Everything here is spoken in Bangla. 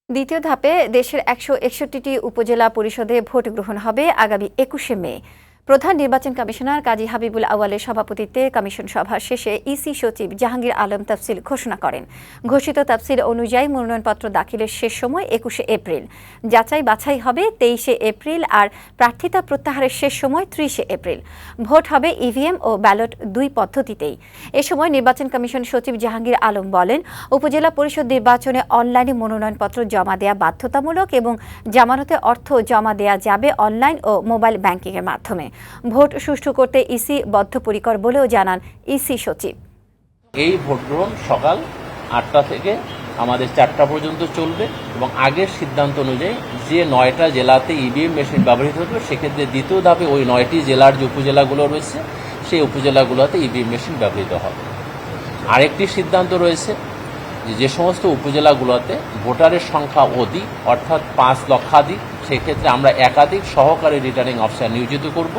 দ্বিতীয় ধাপে দেশের ১৬১টি উপজেলা পরিষদে ভোট গ্রহণ হবে আগামী ২১শে মে। প্রধান নির্বাচন কমিশনার কাজী হাবিবুল আউয়ালের সভাপতিত্বে কমিশন সভা শেষে ইসি সচিব জাহাঙ্গীর আলম তাফসিল ঘোষণা করেন। ঘোষিত তাফসিল অনুযায়ী মনোনয়নপত্র দাখিলের শেষ সময় ২১শে এপ্রিল, যাচাই বাছাই হবে ২৩শে এপ্রিল আর প্রার্থিতা প্রত্যাহারের শেষ সময় ৩০শে এপ্রিল। ভোট হবে ইভিএম ও ব্যালট দুই পদ্ধতিতেই। এ সময় নির্বাচন কমিশন সচিব জাহাঙ্গীর আলম বলেন, উপজেলা পরিষদ নির্বাচনে অনলাইনে মনোনয়নপত্র জমা দেওয়া বাধ্যতামূলক এবং জামানতে অর্থ জমা দেওয়া যাবে অনলাইন ও মোবাইল ব্যাংকিংয়ের মাধ্যমে। ভোট সুষ্ঠু করতে ইসি বদ্ধপরিকর বলেও জানান ইসি সচিব। এই ভোট গ্রহণ সকাল ৮টা থেকে আমাদের ৪টা পর্যন্ত চলবে এবং আগের সিদ্ধান্ত অনুযায়ী যে ৯টা জেলাতে ইভিএম মেশিন ব্যবহৃত হবে সেক্ষেত্রে দ্বিতীয় ধাপে ওই ৯টি জেলার যে উপজেলাগুলো রয়েছে সেই উপজেলাগুলোতে ইভিএম মেশিন ব্যবহৃত হবে। আরেকটি সিদ্ধান্ত রয়েছে যে সমস্ত উপজেলাগুলোতে ভোটারের সংখ্যা অধিক, অর্থাৎ ৫ লক্ষাধিক, সেক্ষেত্রে আমরা একাধিক সহকারী রিটার্নিং অফিসার নিয়োজিত করব।